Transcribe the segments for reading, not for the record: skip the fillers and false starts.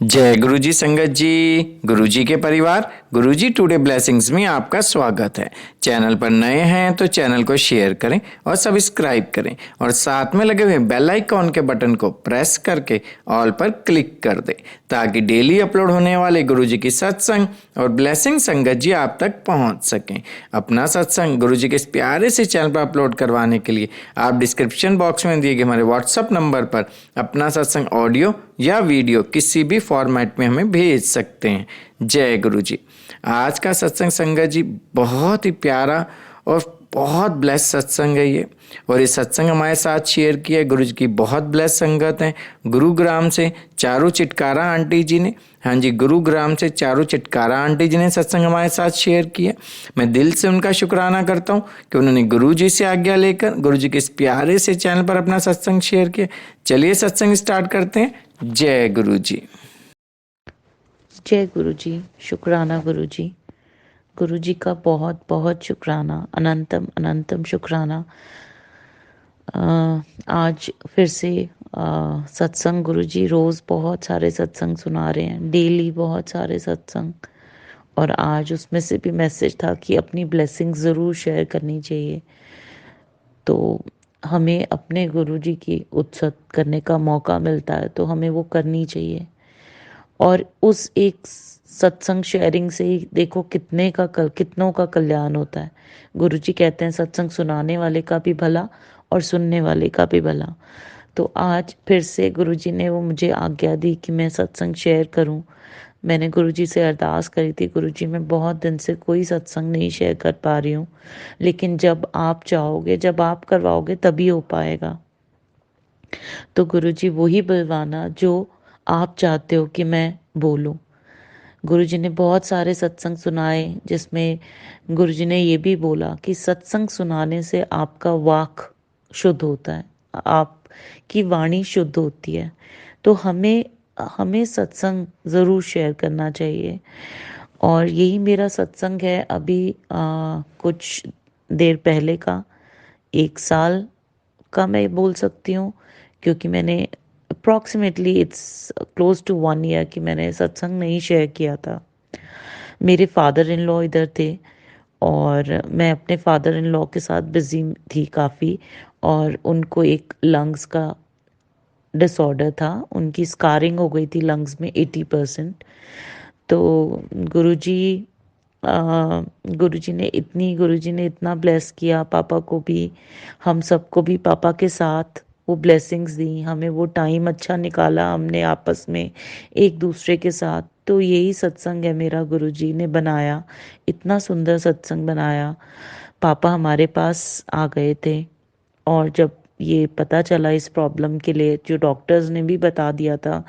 जय गुरुजी संगत जी, गुरुजी के परिवार, गुरुजी टुडे ब्लेसिंग्स में आपका स्वागत है। चैनल पर नए हैं तो चैनल को शेयर करें और सब्सक्राइब करें और साथ में लगे हुए बेल आइकॉन के बटन को प्रेस करके ऑल पर क्लिक कर दें ताकि डेली अपलोड होने वाले गुरुजी की सत्संग और ब्लेसिंग संगत जी आप तक पहुंच सकें। अपना सत्संग गुरुजी के इस प्यारे से चैनल पर अपलोड करवाने के लिए आप डिस्क्रिप्शन बॉक्स में दिए गए हमारे व्हाट्सएप नंबर पर अपना सत्संग ऑडियो या वीडियो किसी भी फॉर्मेट में हमें भेज सकते हैं। जय गुरु जी। आज का सत्संग संगत जी बहुत ही प्यारा और बहुत ब्लेस सत्संग है ये, और ये सत्संग हमारे साथ शेयर किया है गुरु जी की बहुत ब्लेस संगत है। गुरुग्राम से चारू चिटकारा आंटी जी ने, हाँ जी, गुरुग्राम से चारू चिटकारा आंटी जी ने सत्संग हमारे साथ शेयर किया। मैं दिल से उनका शुक्राना करता हूँ कि उन्होंने गुरु जी से आज्ञा लेकर गुरु जी के इस प्यारे से चैनल पर अपना सत्संग शेयर किया। चलिए सत्संग स्टार्ट करते हैं। जय गुरु जी। जय गुरु जी। शुक्राना गुरु जी। गुरु जी का बहुत बहुत शुक्राना, अनंतम अनंतम शुक्राना। आज फिर से सत्संग गुरु जी रोज़ बहुत सारे सत्संग सुना रहे हैं, डेली बहुत सारे सत्संग, और आज उसमें से भी मैसेज था कि अपनी ब्लेसिंग ज़रूर शेयर करनी चाहिए। तो हमें अपने गुरु जी की उत्सव करने का मौका मिलता है तो हमें वो करनी चाहिए। और उस एक सत्संग शेयरिंग से ही देखो कितनों का कल्याण होता है। गुरुजी कहते हैं सत्संग सुनाने वाले का भी भला और सुनने वाले का भी भला। तो आज फिर से गुरुजी ने वो मुझे आज्ञा दी कि मैं सत्संग शेयर करूं। मैंने गुरुजी से अरदास करी थी, गुरुजी मैं बहुत दिन से कोई सत्संग नहीं शेयर कर पा रही हूँ, लेकिन जब आप चाहोगे, जब आप करवाओगे तभी हो पाएगा। तो गुरुजी वही बुलवाना जो आप चाहते हो कि मैं बोलूं। गुरुजी ने बहुत सारे सत्संग सुनाए जिसमें गुरुजी ने ये भी बोला कि सत्संग सुनाने से आपका वाक शुद्ध होता है, आपकी वाणी शुद्ध होती है। तो हमें हमें सत्संग ज़रूर शेयर करना चाहिए। और यही मेरा सत्संग है अभी कुछ देर पहले का, 1 साल का मैं बोल सकती हूँ, क्योंकि मैंने approximately it's close to 1 year कि मैंने सत्संग नहीं शेयर किया था। मेरे फादर इन लॉ इधर थे और मैं अपने फादर इन लॉ के साथ बिजी थी काफ़ी, और उनको एक लंग्स का डिसऑर्डर था, उनकी स्कारिंग हो गई थी लंग्स में 80%। तो गुरुजी गुरुजी ने इतना ब्लेस किया, पापा को भी, हम सबको भी पापा के साथ वो ब्लेसिंग्स दी, हमें वो टाइम अच्छा निकाला हमने आपस में एक दूसरे के साथ। तो यही सत्संग है मेरा, गुरुजी ने बनाया, इतना सुंदर सत्संग बनाया। पापा हमारे पास आ गए थे और जब ये पता चला इस प्रॉब्लम के लिए, जो डॉक्टर्स ने भी बता दिया था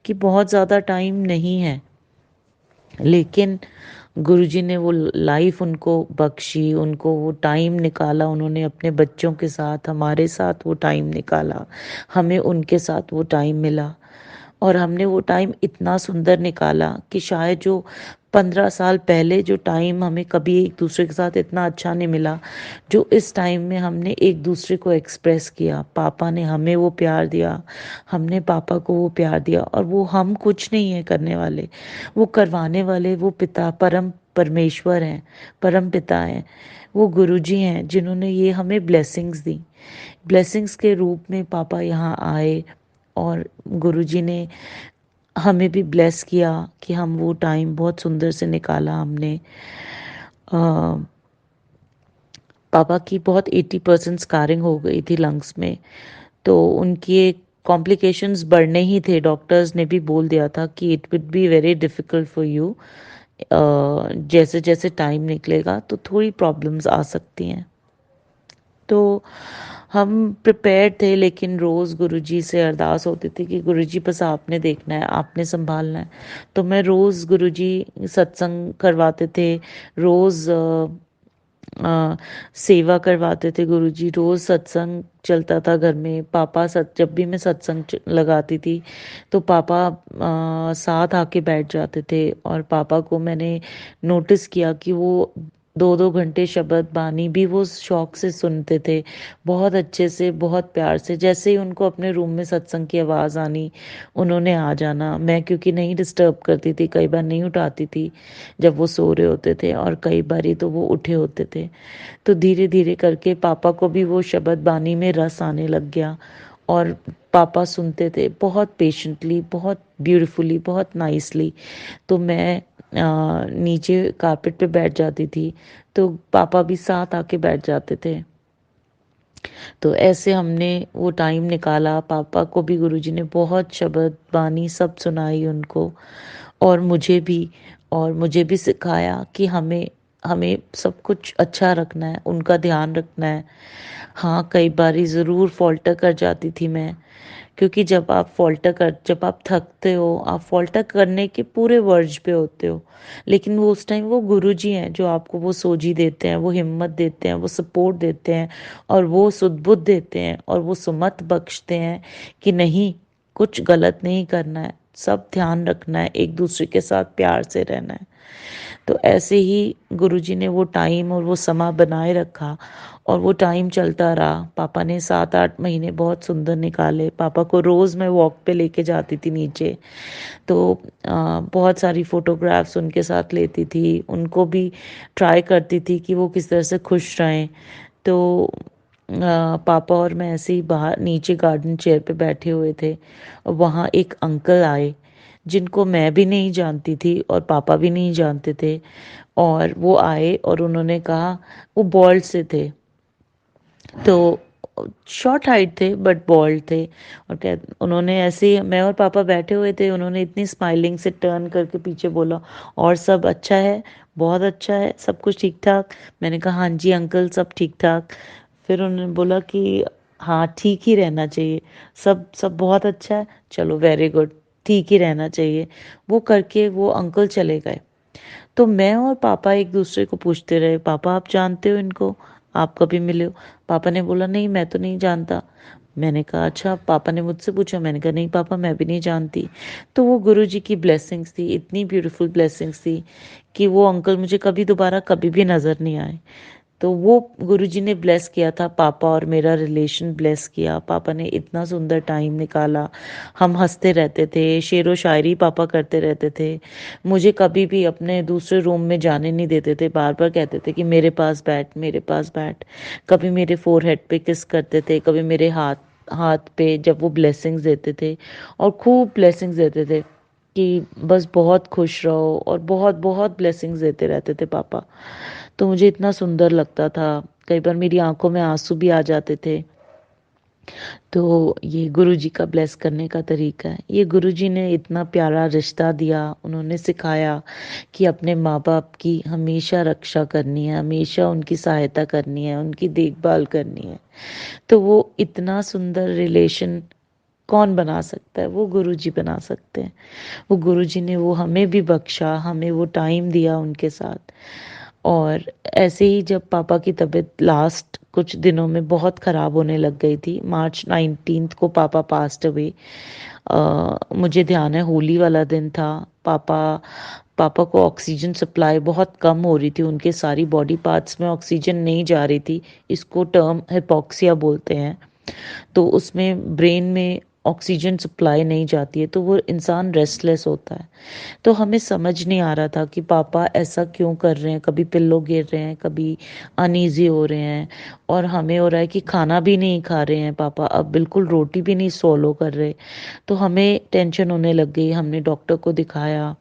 कि बहुत ज़्यादा टाइम नहीं है, लेकिन गुरुजी ने वो लाइफ उनको बख्शी, उनको वो टाइम निकाला, उन्होंने अपने बच्चों के साथ, हमारे साथ वो टाइम निकाला, हमें उनके साथ वो टाइम मिला। और हमने वो टाइम इतना सुंदर निकाला कि शायद जो 15 साल पहले जो टाइम हमें कभी एक दूसरे के साथ इतना अच्छा नहीं मिला, जो इस टाइम में हमने एक दूसरे को एक्सप्रेस किया। पापा ने हमें वो प्यार दिया, हमने पापा को वो प्यार दिया, और वो हम कुछ नहीं है करने वाले, वो करवाने वाले वो पिता परम परमेश्वर हैं, परम पिता हैं, वो गुरुजी हैं जिन्होंने ये हमें ब्लेसिंग्स दी। ब्लेसिंग्स के रूप में पापा यहाँ आए और गुरुजी ने हमें भी ब्लेस किया कि हम वो टाइम बहुत सुंदर से निकाला हमने। पापा की बहुत 80% स्कारिंग हो गई थी लंग्स में, तो उनके कॉम्प्लिकेशंस बढ़ने ही थे। डॉक्टर्स ने भी बोल दिया था कि it would be very difficult for you, जैसे जैसे टाइम निकलेगा तो थोड़ी प्रॉब्लम्स आ सकती हैं। तो हम प्रिपेयर्ड थे, लेकिन रोज़ गुरुजी से अरदास होती थी कि गुरुजी बस आपने देखना है, आपने संभालना है। तो मैं रोज़ गुरुजी सत्संग करवाते थे, रोज़ सेवा करवाते थे गुरुजी, रोज़ सत्संग चलता था घर में। पापा जब भी मैं सत्संग लगाती थी तो पापा साथ आके बैठ जाते थे, और पापा को मैंने नोटिस किया कि वो 2-2 घंटे शबद बानी भी वो शौक से सुनते थे। बहुत अच्छे से, बहुत प्यार से, जैसे ही उनको अपने रूम में सत्संग की आवाज़ आनी, उन्होंने आ जाना। मैं क्योंकि नहीं डिस्टर्ब करती थी, कई बार नहीं उठाती थी जब वो सो रहे होते थे और कई बारी तो वो उठे होते थे। तो धीरे-धीरे करके पापा को भी वो शबद बानी में रस आने लग गया और पापा सुनते थे बहुत पेशेंटली, बहुत ब्यूटीफुली, बहुत नाइसली। तो मैं नीचे कारपेट पे बैठ जाती थी, तो पापा भी साथ आके बैठ जाते थे। तो ऐसे हमने वो टाइम निकाला। पापा को भी गुरुजी ने बहुत शबद बानी सब सुनाई उनको, और मुझे भी सिखाया कि हमें हमें सब कुछ अच्छा रखना है, उनका ध्यान रखना है। हाँ, कई बारी ज़रूर फ़ॉल्टर कर जाती थी मैं, क्योंकि जब आप थकते हो, आप फ़ॉल्टर करने के पूरे वर्ज पे होते हो, लेकिन वो उस टाइम वो गुरुजी हैं जो आपको वो सोझी देते हैं, वो हिम्मत देते हैं, वो सपोर्ट देते हैं और वो सुध-बुध देते हैं और वो सुमत बख्शते हैं कि नहीं, कुछ गलत नहीं करना है, सब ध्यान रखना है, एक-दूसरे के साथ प्यार से रहना है। तो ऐसे ही गुरुजी ने वो टाइम और वो समा बनाए रखा और वो टाइम चलता रहा। पापा ने 7-8 महीने बहुत सुंदर निकाले। पापा को रोज़ मैं वॉक पे लेके जाती थी नीचे, तो बहुत सारी फ़ोटोग्राफ्स उनके साथ लेती थी। उनको भी ट्राई करती थी कि वो किस तरह से खुश रहें। तो पापा और मैं ऐसे ही बाहर नीचे गार्डन चेयर पे बैठे हुए थे। वहाँ एक अंकल आए, जिनको मैं भी नहीं जानती थी और पापा भी नहीं जानते थे, और वो आए और उन्होंने कहा, वो बॉल्ड से थे, तो शॉर्ट हाइट थे बट बॉल्ड थे, और कह उन्होंने ऐसे ही, मैं और पापा बैठे हुए थे, उन्होंने इतनी स्माइलिंग से टर्न करके पीछे बोला, और सब अच्छा है, बहुत अच्छा है, सब कुछ ठीक ठाक। मैंने कहा हाँ जी अंकल, सब ठीक ठाक। फिर उन्होंने बोला कि हाँ ठीक ही रहना चाहिए, सब सब बहुत अच्छा है, चलो वेरी गुड, ठीक ही रहना चाहिए। वो करके वो अंकल चले गए। तो मैं और पापा एक दूसरे को पूछते रहे, पापा आप जानते हो इनको, आप कभी मिले हो? पापा ने बोला नहीं, मैं तो नहीं जानता। मैंने कहा अच्छा। पापा ने मुझसे पूछा, मैंने कहा नहीं पापा, मैं भी नहीं जानती। तो वो गुरुजी की ब्लेसिंग्स थी, इतनी ब्यूटीफुल ब्लेसिंग्स थी कि वो अंकल मुझे कभी दोबारा कभी भी नज़र नहीं आए। तो वो गुरुजी ने ब्लेस किया था पापा, और मेरा रिलेशन ब्लेस किया। पापा ने इतना सुंदर टाइम निकाला, हम हंसते रहते थे, शेरो शायरी पापा करते रहते थे। मुझे कभी भी अपने दूसरे रूम में जाने नहीं देते थे, बार बार कहते थे कि मेरे पास बैठ, मेरे पास बैठ। कभी मेरे फोरहेड पे किस करते थे, कभी मेरे हाथ हाथ पे, जब वो ब्लेसिंग्स देते थे, और खूब ब्लेसिंग्स देते थे कि बस बहुत खुश रहो, और बहुत बहुत ब्लेसिंग्स देते रहते थे पापा। तो मुझे इतना सुंदर लगता था, कई बार मेरी आंखों में आंसू भी आ जाते थे। तो ये गुरुजी का ब्लेस करने का तरीका है। ये गुरुजी ने इतना प्यारा रिश्ता दिया, उन्होंने सिखाया कि अपने माँ-बाप की हमेशा रक्षा करनी है, हमेशा उनकी सहायता करनी है, उनकी देखभाल करनी है। तो वो इतना सुंदर रिलेशन कौन बना सकता है? वो गुरुजी बना सकते हैं। वो गुरुजी ने वो हमें भी बख्शा, हमें वो टाइम दिया उनके साथ। और ऐसे ही जब पापा की तबीयत लास्ट कुछ दिनों में बहुत ख़राब होने लग गई थी, मार्च 19 को पापा पास्ट अवे। मुझे ध्यान है होली वाला दिन था। पापा पापा को ऑक्सीजन सप्लाई बहुत कम हो रही थी, उनके सारी बॉडी पार्ट्स में ऑक्सीजन नहीं जा रही थी। इसको टर्म हिपॉक्सिया बोलते हैं। तो उसमें ब्रेन में ऑक्सीजन सप्लाई नहीं जाती है, तो वो इंसान रेस्टलेस होता है। तो हमें समझ नहीं आ रहा था कि पापा ऐसा क्यों कर रहे हैं, कभी पिल्लो गिर रहे हैं, कभी अनईजी हो रहे हैं, और हमें हो रहा है कि खाना भी नहीं खा रहे हैं पापा, अब बिल्कुल रोटी भी नहीं सोलो कर रहे। तो हमें टेंशन होने लग गई, हमने डॉक्टर को दिखाया,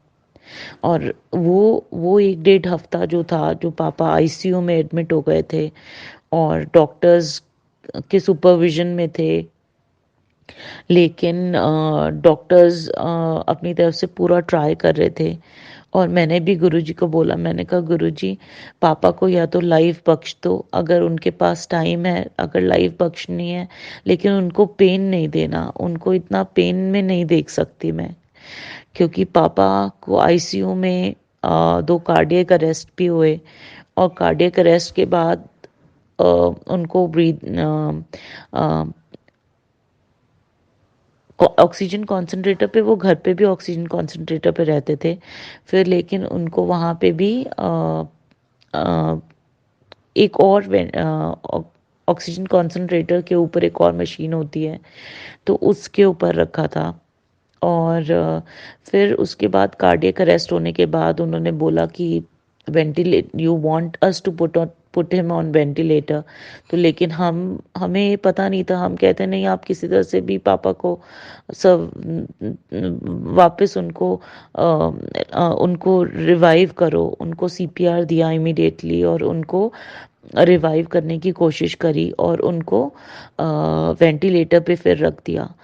और वो 1 डेढ़ हफ्ता जो था, जो पापा आईसीयू में एडमिट हो गए थे और डॉक्टर्स के सुपरविजन में थे, लेकिन डॉक्टर्स अपनी तरफ से पूरा ट्राई कर रहे थे। और मैंने भी गुरुजी को बोला, मैंने कहा गुरुजी, पापा को या तो लाइफ बख्श दो, अगर उनके पास टाइम है, अगर लाइफ बख्शनी है, लेकिन उनको पेन नहीं देना, उनको इतना पेन में नहीं देख सकती मैं, क्योंकि पापा को आईसीयू में 2 कार्डियक अरेस्ट भी हुए, और कार्डियक अरेस्ट के बाद उनको ऑक्सीजन कॉन्सेंट्रेटर पे, वो घर पे भी ऑक्सीजन कॉन्सेंट्रेटर पे रहते थे। फिर लेकिन उनको वहाँ पे भी एक और ऑक्सीजन कॉन्सनट्रेटर के ऊपर एक और मशीन होती है, तो उसके ऊपर रखा था। और फिर उसके बाद कार्डियक अरेस्ट होने के बाद उन्होंने बोला कि ventilate you want us to put him on ventilator. तो लेकिन हमें ये पता नहीं था। हम कहते नहीं, आप किसी तरह से भी पापा को सब वापस उनको रिवाइव करो। उनको सीपीआर दिया इमीडिएटली और उनको रिवाइव करने की कोशिश करी और उनको वेंटिलेटर पे फिर रख दिया।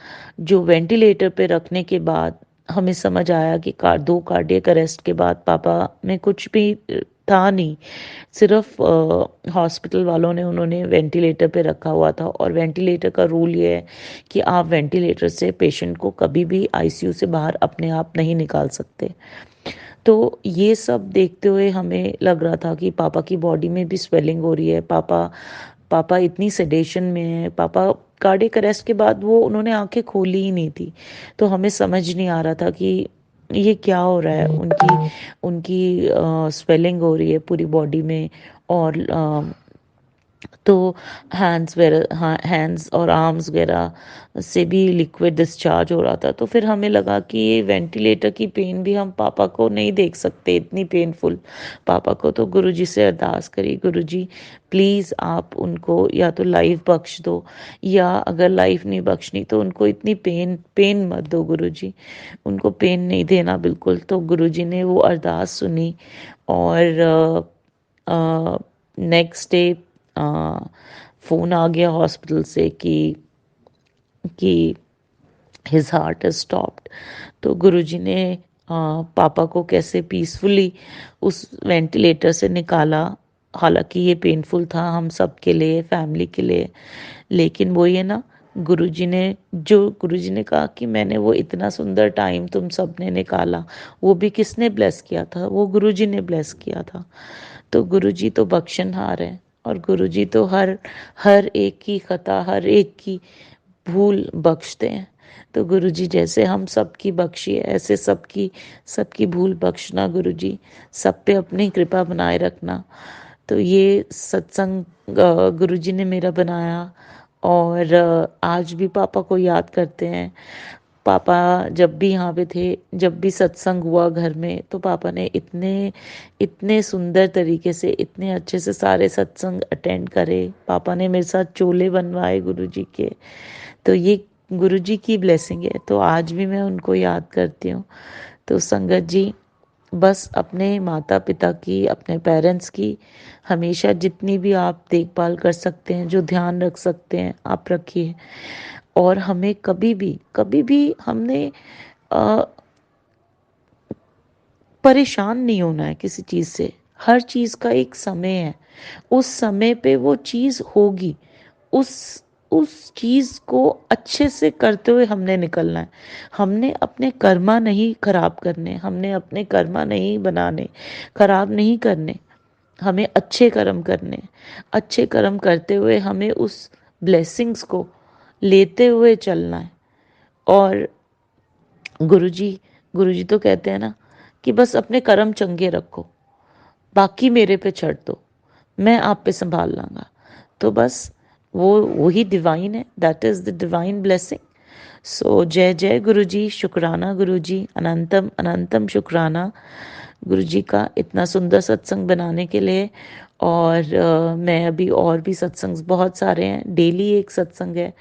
जो वेंटिलेटर पे रखने के बाद हमें समझ आया कि दो कार्डियक अरेस्ट के बाद पापा में कुछ भी था नहीं। सिर्फ हॉस्पिटल वालों ने उन्होंने वेंटिलेटर पे रखा हुआ था। और वेंटिलेटर का रूल ये है कि आप वेंटिलेटर से पेशेंट को कभी भी आईसीयू से बाहर अपने आप नहीं निकाल सकते। तो ये सब देखते हुए हमें लग रहा था कि पापा की बॉडी में भी स्वेलिंग हो रही है। पापा पापा इतनी सेडेशन में है। पापा कार्डियक अरेस्ट के बाद वो उन्होंने आंखें खोली ही नहीं थी। तो हमें समझ नहीं आ रहा था कि ये क्या हो रहा है। उनकी उनकी स्वेलिंग हो रही है पूरी बॉडी में। और तो हैंड्स और आर्म्स वगैरह से भी लिक्विड डिस्चार्ज हो रहा था। तो फिर हमें लगा कि ये वेंटिलेटर की पेन भी हम पापा को नहीं देख सकते, इतनी पेनफुल पापा को। तो गुरुजी से अरदास करी, गुरुजी प्लीज़ आप उनको या तो लाइफ बख्श दो, या अगर लाइफ नहीं बख्शनी तो उनको इतनी पेन मत दो गुरुजी, उनको पेन नहीं देना बिल्कुल। तो गुरुजी ने वो अरदास सुनी। और नेक्स्ट डे फ़ोन आ गया हॉस्पिटल से कि हिज हार्ट इज स्टॉप्ड। तो गुरुजी ने पापा को कैसे पीसफुली उस वेंटिलेटर से निकाला। हालांकि ये पेनफुल था हम सब के लिए, फैमिली के लिए। लेकिन वो ये ना, गुरुजी ने कहा कि मैंने वो इतना सुंदर टाइम तुम सब ने निकाला, वो भी किसने ब्लेस किया था? वो गुरुजी ने ब्लेस किया था। तो गुरुजी तो बख्शनहार है। और गुरुजी तो हर हर एक की खता, हर एक की भूल बख्शते हैं। तो गुरुजी जैसे हम सबकी बख्शिए, ऐसे सबकी सबकी भूल बख्शना गुरुजी। सब पे अपनी कृपा बनाए रखना। तो ये सत्संग गुरुजी ने मेरा बनाया। और आज भी पापा को याद करते हैं। पापा जब भी यहाँ पे थे, जब भी सत्संग हुआ घर में, तो पापा ने इतने इतने सुंदर तरीके से, इतने अच्छे से सारे सत्संग अटेंड करे। पापा ने मेरे साथ चोले बनवाए गुरुजी के। तो ये गुरुजी की ब्लेसिंग है। तो आज भी मैं उनको याद करती हूँ। तो संगत जी, बस अपने माता पिता की, अपने पेरेंट्स की हमेशा जितनी भी आप देखभाल कर सकते हैं, जो ध्यान रख सकते हैं, आप रखिए। और हमें कभी भी हमने अ, परेशान नहीं होना है किसी चीज़ से। हर चीज़ का एक समय है। उस समय पे वो चीज़ होगी। उस उस चीज़ को अच्छे से करते हुए हमने निकलना है। हमने अपने कर्मा नहीं खराब करने, हमने अपने कर्मा नहीं बनाने, खराब नहीं करने। हमें अच्छे कर्म करने। अच्छे कर्म करते हुए हमें उस ब्लेसिंग्स को लेते हुए चलना है। और गुरुजी गुरुजी तो कहते हैं ना कि बस अपने कर्म चंगे रखो, बाकी मेरे पे छੱਡ दो, मैं आप पे संभाल लांगा। तो बस वो वही डिवाइन है, that is the divine blessing. So जय जय गुरुजी, शुक्राना गुरुजी, अनंतम अनंतम शुक्राना गुरुजी का इतना सुंदर सत्संग बनाने के लिए। और मैं अभी और भी सत्संग बहुत सारे हैं, डेली एक सत्संग है।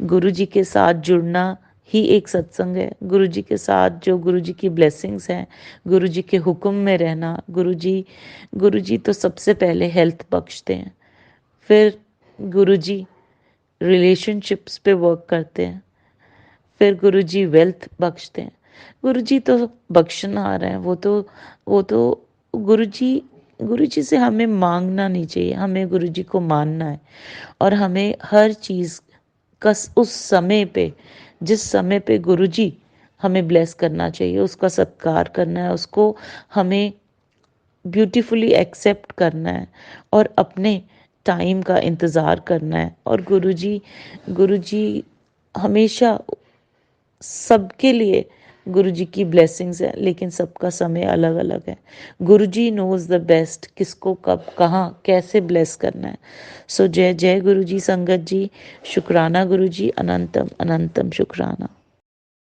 गुरुजी के साथ जुड़ना ही एक सत्संग है। गुरुजी के साथ जो गुरुजी की ब्लेसिंग्स हैं, गुरुजी के हुक्म में रहना। गुरुजी तो सबसे पहले हेल्थ बख्शते हैं, फिर गुरुजी रिलेशनशिप्स पे वर्क करते हैं, फिर गुरुजी वेल्थ बख्शते हैं। गुरुजी तो बख्शनहार हैं। वो तो गुरुजी गुरुजी से हमें मांगना नहीं चाहिए, हमें गुरुजी को मानना है। और हमें हर चीज़ का उस समय पे, जिस समय पे गुरुजी हमें ब्लेस करना चाहिए, उसका सत्कार करना है। उसको हमें ब्यूटीफुली एक्सेप्ट करना है और अपने टाइम का इंतज़ार करना है। और गुरुजी गुरुजी हमेशा सबके लिए गुरु जी की ब्लेसिंग्स है, लेकिन सबका समय अलग अलग है। गुरु जी नोज द बेस्ट, किसको कब कहाँ कैसे ब्लेस करना है। सो जय जय गुरु जी। संगत जी शुक्राना गुरु जी, अनंतम अनंतम शुक्राना।